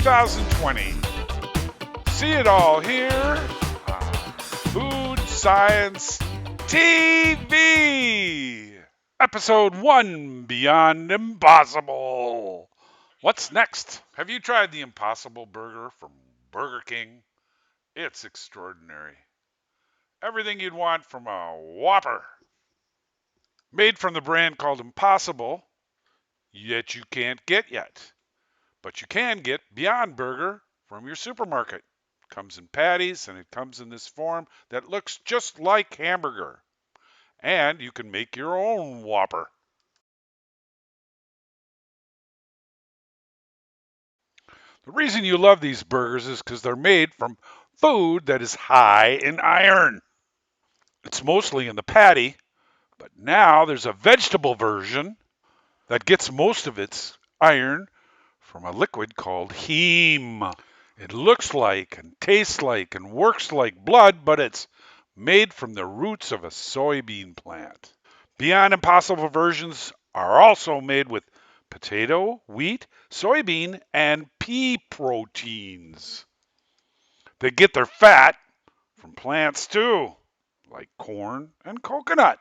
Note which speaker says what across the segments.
Speaker 1: 2020. See it all here on Food Science TV. Episode 1, Beyond Impossible. What's next? Have you tried the Impossible Burger from Burger King? It's extraordinary. Everything you'd want from a Whopper. Made from the brand called Impossible, yet you can't get yet. But you can get Beyond Burger from your supermarket. It comes in patties, and it comes in this form that looks just like hamburger. And you can make your own Whopper. The reason you love these burgers is because they're made from food that is high in iron. It's mostly in the patty, but now there's a vegetable version that gets most of its iron from a liquid called heme. It looks like and tastes like and works like blood, but it's made from the roots of a soybean plant. Beyond Impossible versions are also made with potato, wheat, soybean, and pea proteins. They get their fat from plants too, like corn and coconut.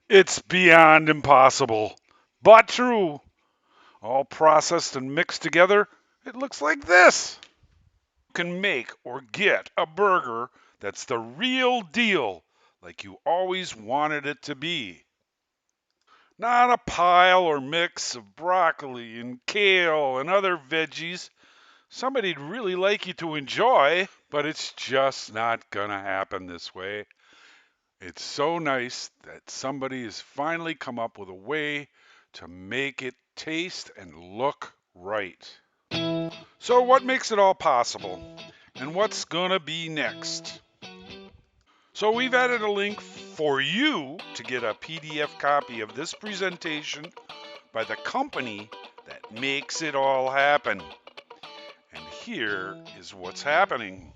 Speaker 1: It's beyond impossible, but true. All processed and mixed together, it looks like this. You can make or get a burger that's the real deal, like you always wanted it to be. Not a pile or mix of broccoli and kale and other veggies somebody'd really like you to enjoy, but it's just not gonna happen this way. It's so nice that somebody has finally come up with a way to make it taste and look right. So what makes it all possible? And what's gonna be next? So we've added a link for you to get a PDF copy of this presentation by the company that makes it all happen. And here is what's happening.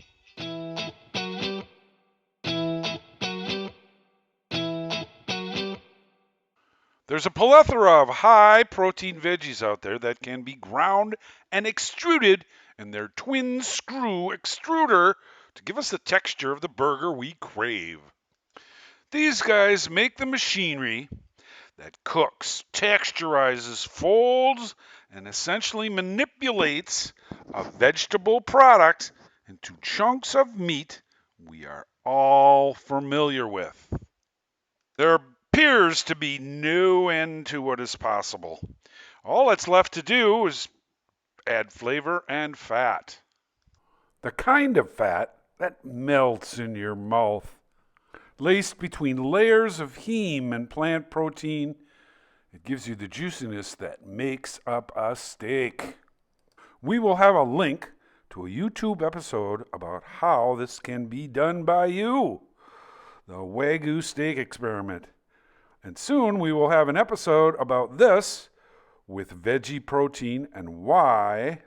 Speaker 1: There's a plethora of high-protein veggies out there that can be ground and extruded in their twin screw extruder to give us the texture of the burger we crave. These guys make the machinery that cooks, texturizes, folds, and essentially manipulates a vegetable product into chunks of meat we are all familiar with. There appears to be no end to what is possible. All that's left to do is add flavor and fat. The kind of fat that melts in your mouth. Laced between layers of heme and plant protein, it gives you the juiciness that makes up a steak. We will have a link to a YouTube episode about how this can be done by you, the Wagyu steak experiment. And soon we will have an episode about this with veggie protein and why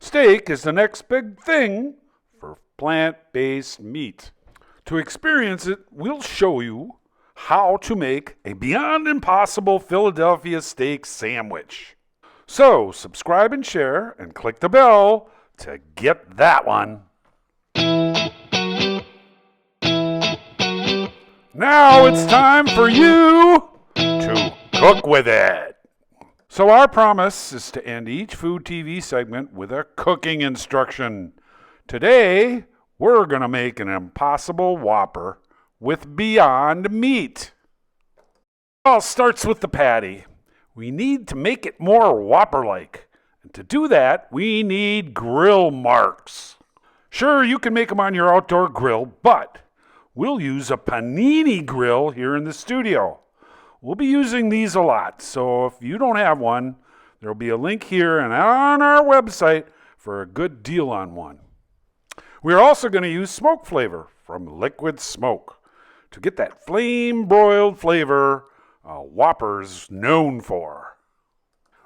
Speaker 1: steak is the next big thing for plant-based meat. To experience it, we'll show you how to make a Beyond Impossible Philadelphia steak sandwich. So, subscribe and share and click the bell to get that one. Now it's time for you to cook with it. So our promise is to end each food TV segment with a cooking instruction. Today, we're going to make an Impossible Whopper with Beyond Meat. It all starts with the patty. We need to make it more Whopper-like. And to do that, we need grill marks. Sure, you can make them on your outdoor grill, but we'll use a panini grill here in the studio. We'll be using these a lot, so if you don't have one, there'll be a link here and on our website for a good deal on one. We're also going to use smoke flavor from Liquid Smoke to get that flame-broiled flavor Whopper's known for.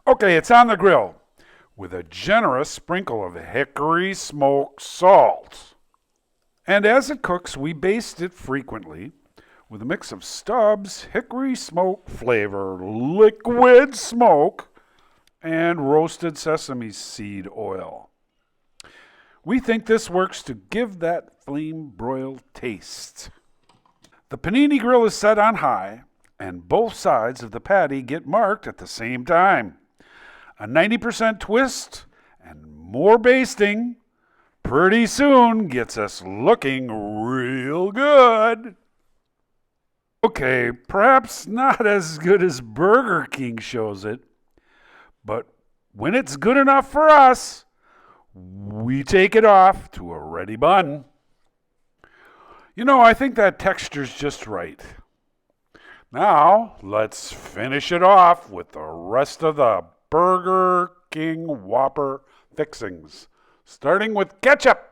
Speaker 1: Okay, it's on the grill with a generous sprinkle of hickory smoked salt. And as it cooks, we baste it frequently with a mix of Stubbs hickory smoke flavor, Liquid Smoke, and roasted sesame seed oil. We think this works to give that flame broiled taste. The panini grill is set on high, and both sides of the patty get marked at the same time. A 90% twist and more basting pretty soon gets us looking real good. Okay, perhaps not as good as Burger King shows it, but when it's good enough for us, we take it off to a ready bun. You know, I think that texture's just right. Now, let's finish it off with the rest of the Burger King Whopper fixings, starting with ketchup.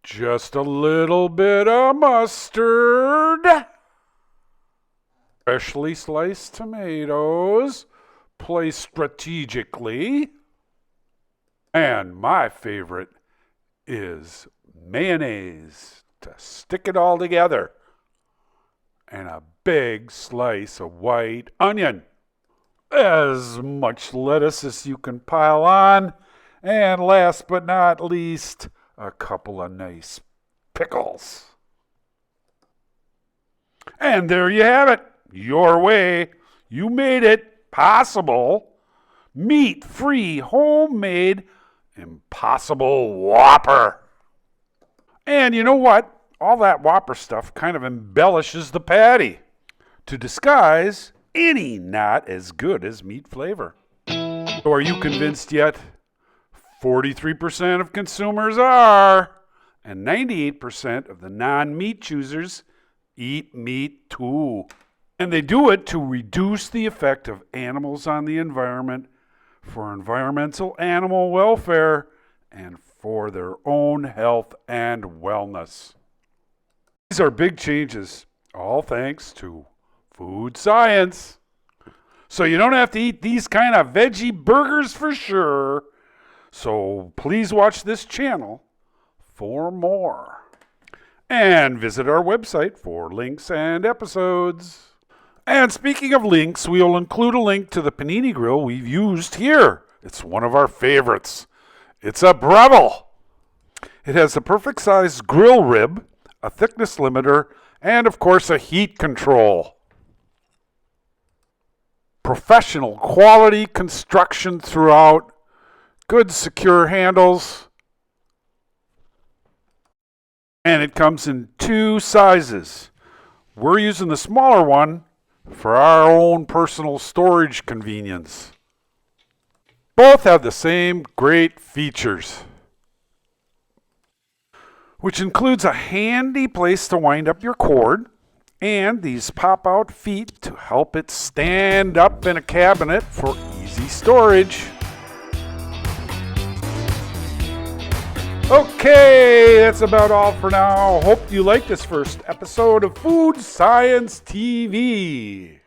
Speaker 1: Just a little bit of mustard. Freshly sliced tomatoes, placed strategically. And my favorite is mayonnaise to stick it all together. And a big slice of white onion. As much lettuce as you can pile on. And last but not least, a couple of nice pickles. And there you have it. Your way. You made it possible. Meat-free, homemade, Impossible Whopper. And you know what? All that Whopper stuff kind of embellishes the patty to disguise any not as good as meat flavor. So are you convinced yet? 43% of consumers are, and 98% of the non-meat choosers eat meat too. And they do it to reduce the effect of animals on the environment, for environmental animal welfare, and for their own health and wellness. These are big changes, all thanks to food science. So you don't have to eat these kind of veggie burgers for sure. So please watch this channel for more. And visit our website for links and episodes. And speaking of links, we will include a link to the panini grill we've used here. It's one of our favorites. It's a Breville. It has the perfect size grill rib, a thickness limiter, and of course a heat control. Professional quality construction throughout. Good secure handles. And it comes in two sizes. We're using the smaller one for our own personal storage convenience. Both have the same great features, which includes a handy place to wind up your cord and these pop-out feet to help it stand up in a cabinet for easy storage. Okay, that's about all for now. Hope you liked this first episode of Food Science TV.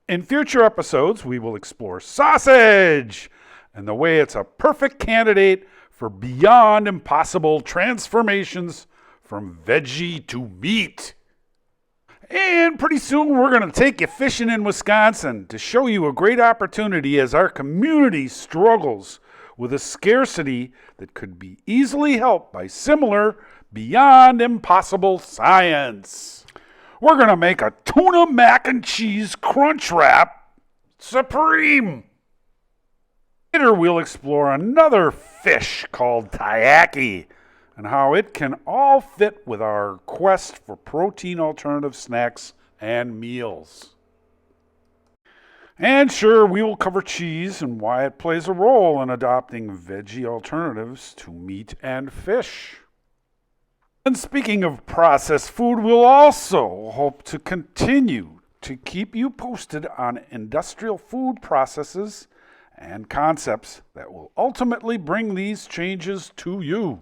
Speaker 1: In future episodes, we will explore sausage and the way it's a perfect candidate for beyond impossible transformations from veggie to meat. And pretty soon we're going to take you fishing in Wisconsin to show you a great opportunity as our community struggles with a scarcity that could be easily helped by similar, beyond impossible science. We're going to make a tuna mac and cheese crunch wrap supreme. Later we'll explore another fish called taiyaki and how it can all fit with our quest for protein alternative snacks and meals. And sure, we will cover cheese and why it plays a role in adopting veggie alternatives to meat and fish. And speaking of processed food, we'll also hope to continue to keep you posted on industrial food processes and concepts that will ultimately bring these changes to you.